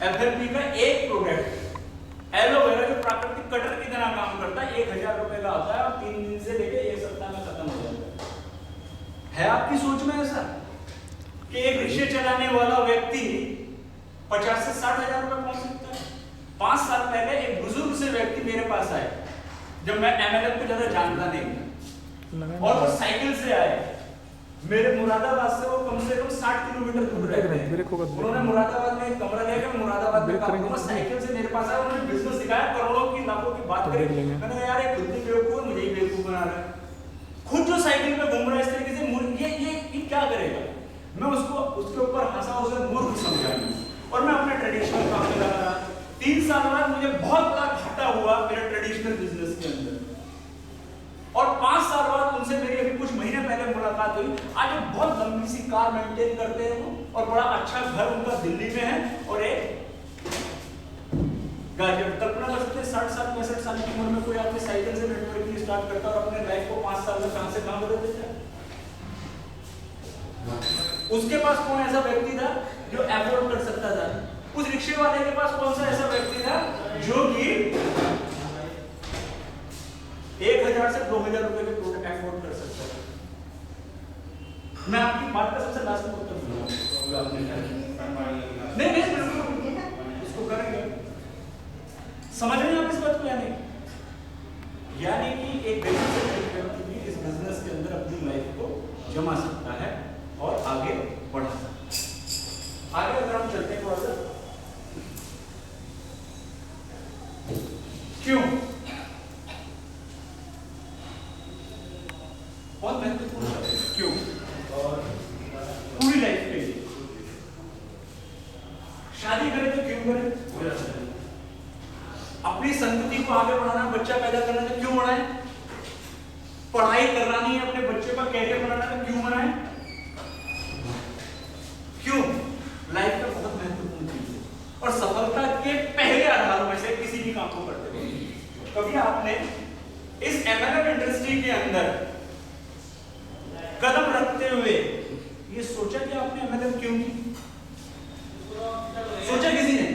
FFB का एक product aloe vera जो प्राकृतिक कटर की तरह काम करता है 1000 रुपए का आता है और 3 दिन से लेके 1 सप्ताह में खत्म हो जाता है आपकी सोच में ऐसा कि एक रिक्शे चलाने वाला व्यक्ति 50 से 60 हजार रुपए पहुंच सकता है? 5 साल पहले एक बुजुर्ग से व्यक्ति मेरे पास आए जब मैं MLM को ज्यादा जानता नहीं था और वो साइकिल से आए मेरे मुरादाबाद से वो कम से कम 60 किलोमीटर दूर रहते हैं। उन्होंने मुरादाबाद में एक कमरा लेकर मुरादाबाद में काम किया, साइकिल से मेरे पास आया, उन्होंने बिजनेस सिखाया, करोड़ों की लाखों की बात करी। मैंने कहा यार ये खुद भी बेवकूफ है, मुझे ही बेवकूफ बना रहा है। खुद जो साइकिल पे घूम रहा है इस तरीके से ये क्या करेगा? मैं उसके ऊपर हंसा, उसे मूर्ख समझा और मैं अपने ट्रेडिशनल काम में लगा रहा। 3 साल बाद मुझे बहुत बड़ा घाटा हुआ मेरे ट्रेडिशनल बिजनेस के अंदर और 5 साल बाद उनसे मेरी अभी कुछ महीने पहले मुलाकात हुई। आज एक बहुत लंबी सी कार मेंटेन करते हैं वो और बड़ा अच्छा घर उनका दिल्ली में है और एक गाड़ी। कल्पना कर सकते हैं 60 साल 65 साल की उम्र में कोई आदमी साइकिल से नेटवर्किंग स्टार्ट करता और अपने लाइफ को 5 साल में कहां से कहां बदल देता है। उसके पास कौन ऐसा व्यक्ति था जो अफोर्ड कर सकता था? उस रिक्शे वाले के पास कौन सा ऐसा व्यक्ति था जो कि 1000 से 2000 रुपए के प्रोडक्ट अफोर्ड कर सकता है? मैं आपकी बात का सबसे लास्ट में उत्तर दूंगा। नहीं बिल्कुल इसको करेंगे। समझ रहे हैं आप इस बात को या नहीं? यानी कि एक व्यक्ति भी इस बिजनेस के अंदर अपनी लाइफ को जमा सकता है और आगे बढ़ा सकता है। आगे अगर हम चलते हैं थोड़ा सा, क्यों बहुत महत्वपूर्ण है, क्यों और पूरी लाइफ के लिए शादी करें तो क्यों करें? अपनी संतति को आगे बढ़ाना, बच्चा पैदा करना तो क्यों बढ़ाएं? पढ़ाई करानी है, अपने बच्चे का कैरियर बनाना तो क्यों बनाएं? क्यों? लाइफ का बहुत महत्वपूर्ण चीज है और सफलता के पहले आधारों में से किसी भी काम को करते हैं। कभी आपने इस MLM इंडस्ट्री के अंदर कदम रखते हुए ये सोचा कि आपने MLM क्यों की? सोचा किसी ने?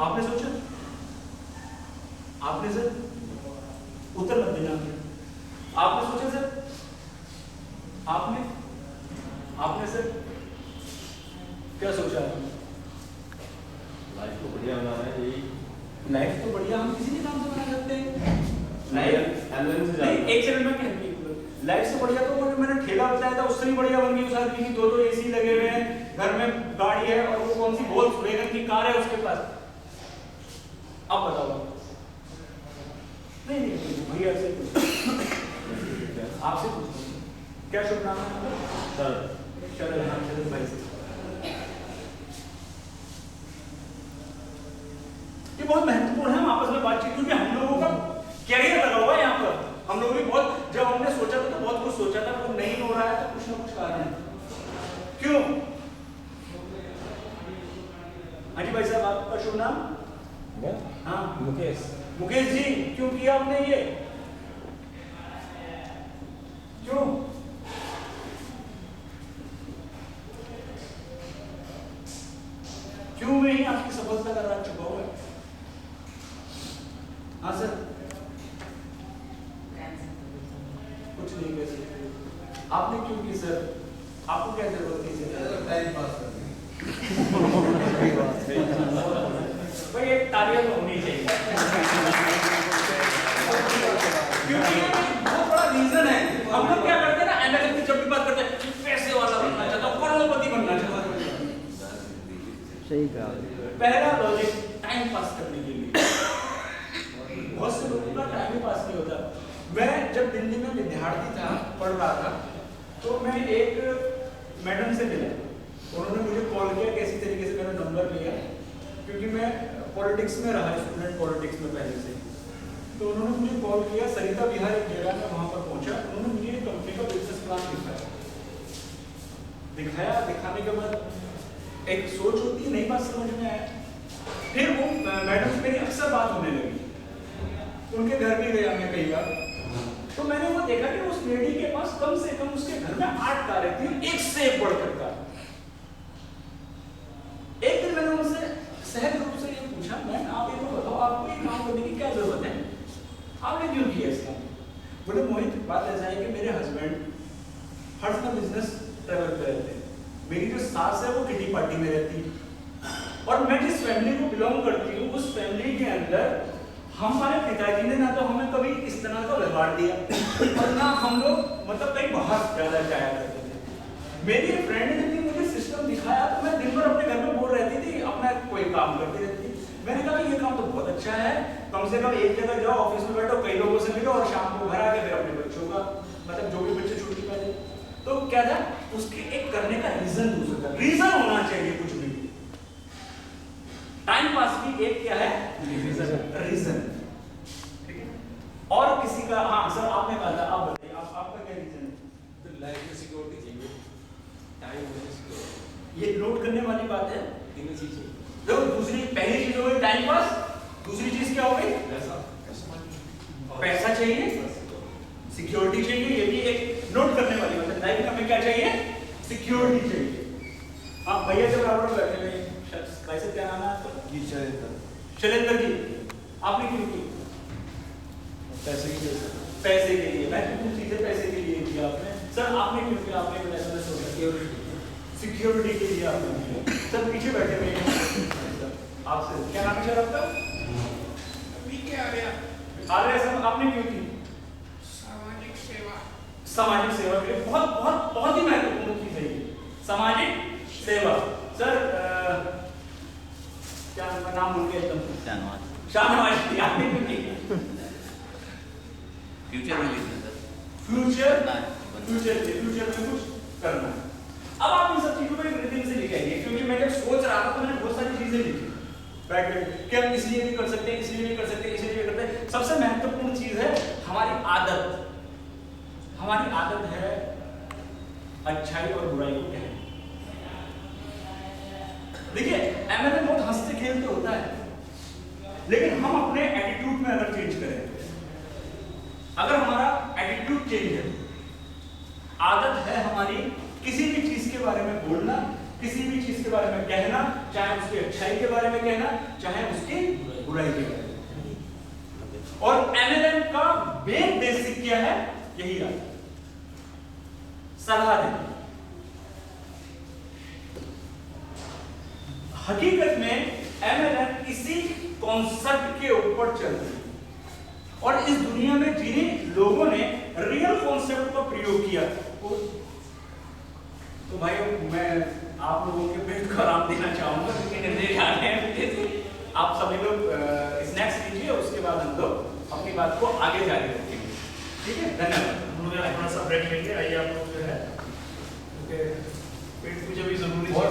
आपने सोचा? आपने सर उत्तर मत देना। आपने सोचा सर? आपने सर क्या सोचा? लाइफ को बढ़िया बनाना है, यही लाइफ तो बढ़िया हम किसी भी काम से बना सकते हैं। एक सेकंड में कहती लाइफ से बढ़िया तो वो मैंने ठेला बताया था उससे भी बढ़िया बन गई। उस आदमी की 2 AC लगे हुए हैं, घर में गाड़ी है और वो कौन सी वोल्क्सवैगन की कार है उसके पास। अब बताओ। नहीं भैया से आपसे पूछो क्या शुभ नाम है? शरद नाम शरद भाई से। ये बहुत महत्वपूर्ण है हम आपस में बातचीत, क्योंकि हम लोगों का कैरियर लगा हुआ है यहाँ पर। हम लोग भी बहुत, जब हमने सोचा था तो बहुत कुछ सोचा था, तो नहीं हो रहा है तो कुछ ना कुछ कारण है। क्यों? हाँ जी भाई साहब, आपका शुभ नाम? हाँ मुकेश जी, क्यों किया आपने ये? क्यों? क्यों में ही आपकी सफलता का राज छुपा हुआ है? हाँ सर, कुछ नहीं कह सकते। आपने क्यों की सर? आपको क्या जरूरत थी सर? टाइम पास करने। भाई एक तालियां तो होनी चाहिए, क्योंकि बहुत बड़ा रीजन है। हम लोग क्या करते हैं ना, MLM की जब भी बात करते हैं पैसे वाला बनना चाहता हूँ, करोड़पति बनना चाहता हूँ। सही कहा। पहला लॉजिक टाइम पास करने के लिए। बहुत से लोगों का टाइम पास नहीं होता। मैं जब दिल्ली में विद्यार्थी था, पढ़ रहा था, तो मैं एक मैडम से मिला। उन्होंने मुझे कॉल किया, कैसी तरीके से मेरा नंबर लिया, क्योंकि मैं पॉलिटिक्स में रहा, स्टूडेंट पॉलिटिक्स में पहले से। तो उन्होंने मुझे कॉल किया, सरिता विहार एक जगह में, वहां पर पहुंचा। उन्होंने मुझे एक कंपनी का बिजनेस प्लान दिखाया। दिखाने के बाद एक सोच होती है, नई बात समझ में आया। फिर वो मैडम से मेरी अक्सर बात होने लगी, उनके घर भी गया मैं कई बार। तो मैंने वो देखा कि उस लेडी के पास कम से कम उसके घर में 8 कारें थी, एक से एक बढ़कर कार। ट्रैवल पे रहते हैं। मेरी जो सास है वो किटी पार्टी में रहती है, और मैं जिस फैमिली को बिलोंग करती हूँ उस फैमिली के अंदर हमारे पिताजी ने ना तो हमें कभी इस तरह का व्यवहार दिया और ना हम लोग मतलब कहीं बाहर ज्यादा जाया करते थे। मेरी फ्रेंड ने भी मुझे सिस्टम दिखाया तो मैं दिन भर अपने घर में बोल रहती थी, अपना कोई काम करती रहती थी। मैंने कहा ये काम तो बहुत अच्छा है, कम से कम एक जगह जाओ, ऑफिस में बैठो, कई लोगों से मिलो और शाम को घर आके फिर अपने बच्चों का मतलब जो भी बच्चे छुट्टी पा जाए। तो क्या था उसके एक करने का रीजन दूसरा रीजन होना चाहिए, कुछ भी टाइम पास की एक क्या है रीजन, ठीक है। और किसी का हाँ सर आपने कहा था, आप बताइए आपका क्या रीजन है? तो लाइफ में सिक्योरिटी चाहिए, टाइम में सिक्योरिटी, ये नोट करने वाली बात है। तीनों चीजें। देखो दूसरी पहली चीज हो गई टाइम पास, दूसरी चीज क्या हो गई? पैसा चाहिए, सिक्योरिटी चाहिए, ये भी एक नोट करने वाली बात है। लाइफ में हमें क्या चाहिए? सिक्योरिटी चाहिए। हाँ भैया से बराबर बैठे हुए कैसे, क्या नाम है आपका? शैलेंद्र जी, आपने क्यों की? पैसे की वजह से। पैसे के लिए। मैं कुछ चीजें पैसे के लिए किया आपने। सर आपने क्यों किया? आपने बताया मैं सोचा सिक्योरिटी के लिए आपने। सर पीछे बैठे हुए हैं आपसे, क्या नाम है सर आपका? आर्य सर, आपने क्यों की? सामाजिक सेवा। सामाजिक सेवा के लिए बहुत बहुत बहुत ही महत्वपूर्ण चीज है ये, सामाजिक सेवा। सर क्या नाम भूल गया एकदम? शाहनवाज जी, आपने क्यों की? फ्यूचर में लिखना सर। फ्यूचर में कुछ करना। अब आप इन सब चीजों को एक रिदम से लिखेंगे, क्योंकि मैं जब सोच रहा था तो मैंने बहुत सारी चीजें लिखी बैठ के कि हम इसलिए भी कर सकते हैं, इसलिए भी कर सकते हैं, इसलिए भी करते हैं। सबसे महत्वपूर्ण चीज है हमारी आदत। हमारी आदत है अच्छाई और बुराई को कहना। देखिए एमएलए बहुत हंसते खेलते होता है, लेकिन हम अपने एटीट्यूड में अगर चेंज करें, अगर हमारा एटीट्यूड चेंज है, आदत है हमारी किसी भी चीज के बारे में बोलना, किसी भी चीज के बारे में कहना, चाहे उसकी अच्छाई के बारे में कहना, चाहे उसकी बुराई के बारे में। और एमएलएम का मेन बेसिक क्या है? यही आदत, सलाह देना। हकीकत में एमएलएम इसी कॉन्सेप्ट के ऊपर चलती है, और इस दुनिया में जिन्हीं लोगों ने रियल कॉन्सेप्ट का प्रयोग किया तो भाई मैं आप लोगों के पेट को आराम देना चाहूंगा, क्योंकि निर्देश आ रहे हैं। आप सभी लोग स्नैक्स लीजिए, उसके बाद हम लोग अपनी बात को आगे जारी रखेंगे, ठीक है। धन्यवाद। हम लोग थोड़ा सा ब्रेक लेंगे। आइए आप लोग जो है, क्योंकि पेट पूजा भी जरूरी है।